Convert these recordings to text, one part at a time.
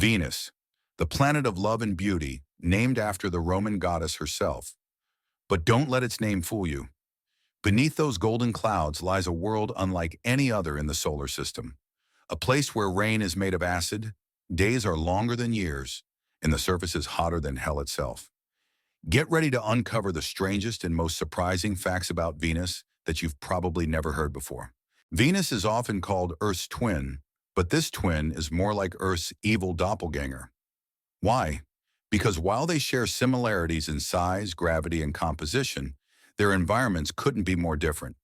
Venus, the planet of love and beauty, named after the Roman goddess herself. But don't let its name fool you. Beneath those golden clouds lies a world unlike any other in the solar system. A place where rain is made of acid, days are longer than years, and the surface is hotter than hell itself. Get ready to uncover the strangest and most surprising facts about Venus that you've probably never heard before. Venus is often called Earth's twin, but this twin is more like Earth's evil doppelganger. Why? Because while they share similarities in size, gravity, and composition, their environments couldn't be more different.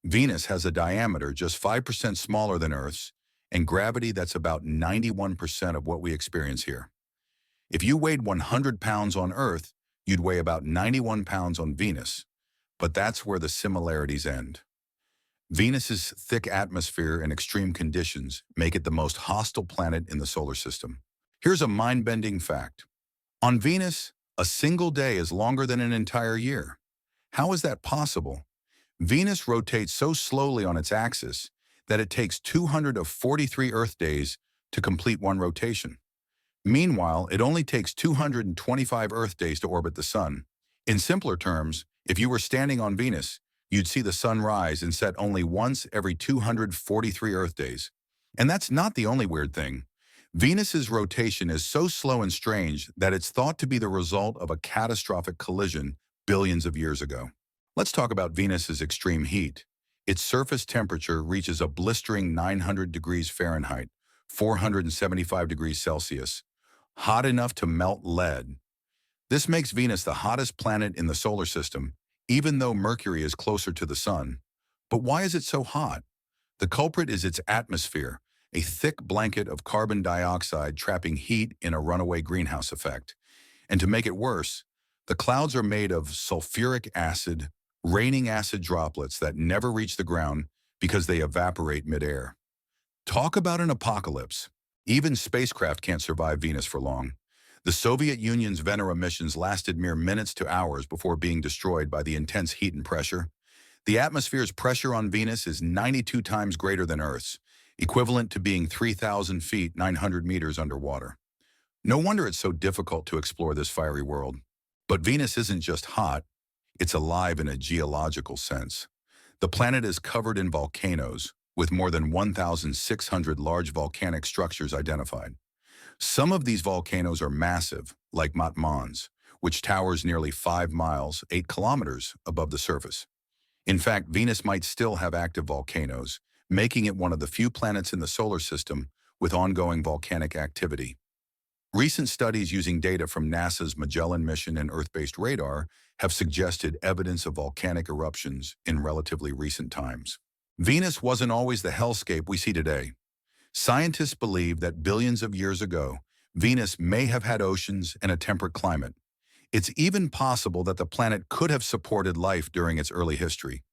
Venus has a diameter just 5% smaller than Earth's and gravity that's about 91% of what we experience here. If you weighed 100 pounds on Earth, you'd weigh about 91 pounds on Venus, but that's where the similarities end. Venus's thick atmosphere and extreme conditions make it the most hostile planet in the solar system. Here's a mind-bending fact. On Venus, a single day is longer than an entire year. How is that possible? Venus rotates so slowly on its axis that it takes 243 Earth days to complete one rotation. Meanwhile, it only takes 225 Earth days to orbit the Sun. In simpler terms, if you were standing on Venus, you'd see the Sun rise and set only once every 243 Earth days. And that's not the only weird thing. Venus's rotation is so slow and strange that it's thought to be the result of a catastrophic collision billions of years ago. Let's talk about Venus's extreme heat. Its surface temperature reaches a blistering 900 degrees Fahrenheit, 475 degrees Celsius, hot enough to melt lead. This makes Venus the hottest planet in the solar system, even though Mercury is closer to the Sun. But why is it so hot? The culprit is its atmosphere, a thick blanket of carbon dioxide trapping heat in a runaway greenhouse effect. And to make it worse, the clouds are made of sulfuric acid, raining acid droplets that never reach the ground because they evaporate midair. Talk about an apocalypse. Even spacecraft can't survive Venus for long. The Soviet Union's Venera missions lasted mere minutes to hours before being destroyed by the intense heat and pressure. The atmosphere's pressure on Venus is 92 times greater than Earth's, equivalent to being 3,000 feet, 900 meters underwater. No wonder it's so difficult to explore this fiery world. But Venus isn't just hot, it's alive in a geological sense. The planet is covered in volcanoes, with more than 1,600 large volcanic structures identified. Some of these volcanoes are massive, like Mont Mons, which towers nearly 5 miles, 8 kilometers above the surface. In fact, Venus might still have active volcanoes, making it one of the few planets in the solar system with ongoing volcanic activity. Recent studies using data from NASA's Magellan mission and Earth-based radar have suggested evidence of volcanic eruptions in relatively recent times. Venus wasn't always the hellscape we see today. Scientists believe that billions of years ago, Venus may have had oceans and a temperate climate. It's even possible that the planet could have supported life during its early history.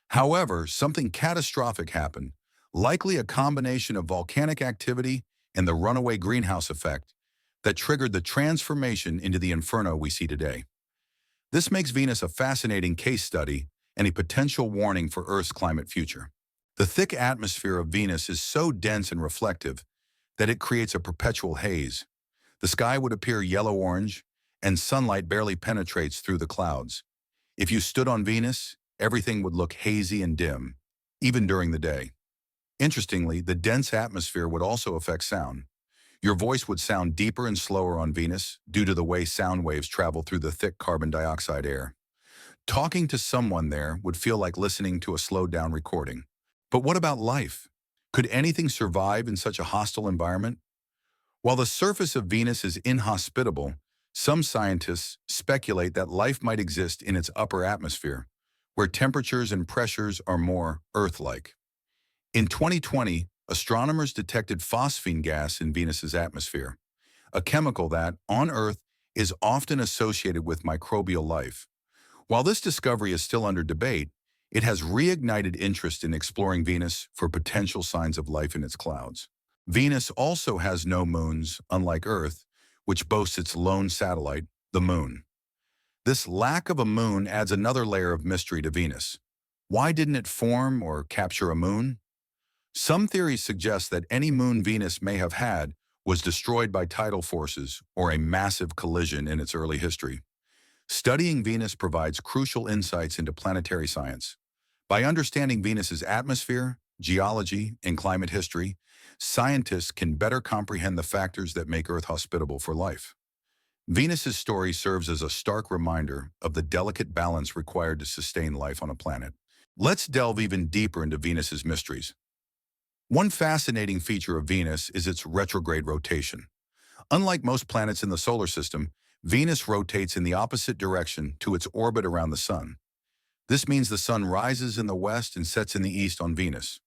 However, something catastrophic happened, likely a combination of volcanic activity and the runaway greenhouse effect, that triggered the transformation into the inferno we see today. This makes Venus a fascinating case study and a potential warning for Earth's climate future. The thick atmosphere of Venus is so dense and reflective that it creates a perpetual haze. The sky would appear yellow-orange, and sunlight barely penetrates through the clouds. If you stood on Venus, everything would look hazy and dim, even during the day. Interestingly, the dense atmosphere would also affect sound. Your voice would sound deeper and slower on Venus due to the way sound waves travel through the thick carbon dioxide air. Talking to someone there would feel like listening to a slowed-down recording. But what about life? Could anything survive in such a hostile environment? While the surface of Venus is inhospitable, some scientists speculate that life might exist in its upper atmosphere, where temperatures and pressures are more Earth-like. In 2020, astronomers detected phosphine gas in Venus's atmosphere, a chemical that, on Earth, is often associated with microbial life. While this discovery is still under debate, it has reignited interest in exploring Venus for potential signs of life in its clouds. Venus also has no moons, unlike Earth, which boasts its lone satellite, the Moon. This lack of a moon adds another layer of mystery to Venus. Why didn't it form or capture a moon? Some theories suggest that any moon Venus may have had was destroyed by tidal forces or a massive collision in its early history. Studying Venus provides crucial insights into planetary science. By understanding Venus's atmosphere, geology, and climate history, scientists can better comprehend the factors that make Earth hospitable for life. Venus's story serves as a stark reminder of the delicate balance required to sustain life on a planet. Let's delve even deeper into Venus's mysteries. One fascinating feature of Venus is its retrograde rotation. Unlike most planets in the solar system, Venus rotates in the opposite direction to its orbit around the Sun. This means the Sun rises in the west and sets in the east on Venus.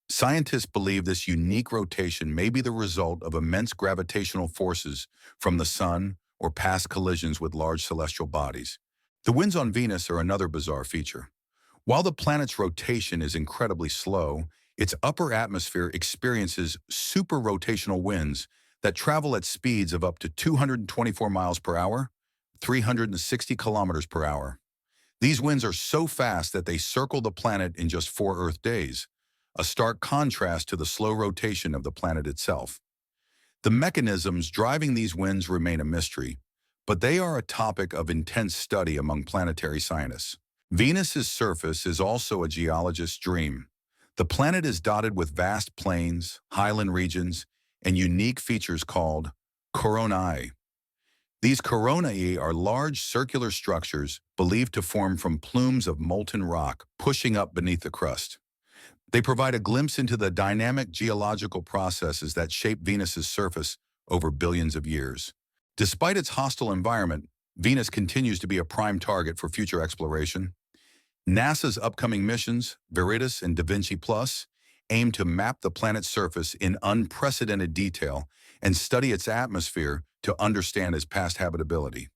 Scientists believe this unique rotation may be the result of immense gravitational forces from the Sun or past collisions with large celestial bodies. The winds on Venus are another bizarre feature. While the planet's rotation is incredibly slow, its upper atmosphere experiences super-rotational winds that travel at speeds of up to 224 miles per hour, 360 kilometers per hour. These winds are so fast that they circle the planet in just 4 Earth days, a stark contrast to the slow rotation of the planet itself. The mechanisms driving these winds remain a mystery, but they are a topic of intense study among planetary scientists. Venus's surface is also a geologist's dream. The planet is dotted with vast plains, highland regions, and unique features called coronae. These coronae are large circular structures believed to form from plumes of molten rock pushing up beneath the crust. They provide a glimpse into the dynamic geological processes that shape Venus's surface over billions of years. Despite its hostile environment, Venus continues to be a prime target for future exploration. NASA's upcoming missions, Veritas and Da Vinci Plus, aim to map the planet's surface in unprecedented detail and study its atmosphere to understand its past habitability.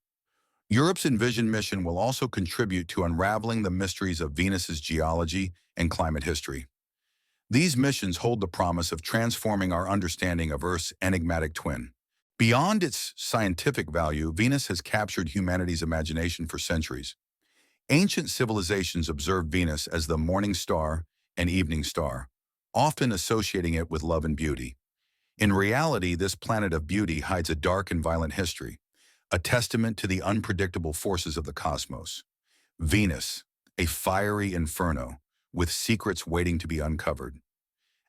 Europe's Envision mission will also contribute to unraveling the mysteries of Venus's geology and climate history. These missions hold the promise of transforming our understanding of Earth's enigmatic twin. Beyond its scientific value, Venus has captured humanity's imagination for centuries. Ancient civilizations observed Venus as the morning star and evening star, often associating it with love and beauty. In reality, this planet of beauty hides a dark and violent history, a testament to the unpredictable forces of the cosmos. Venus, a fiery inferno, with secrets waiting to be uncovered.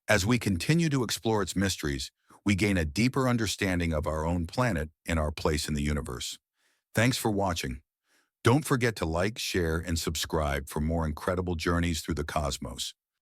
As we continue to explore its mysteries, we gain a deeper understanding of our own planet and our place in the universe. Thanks for watching. Don't forget to like, share, and subscribe for more incredible journeys through the cosmos.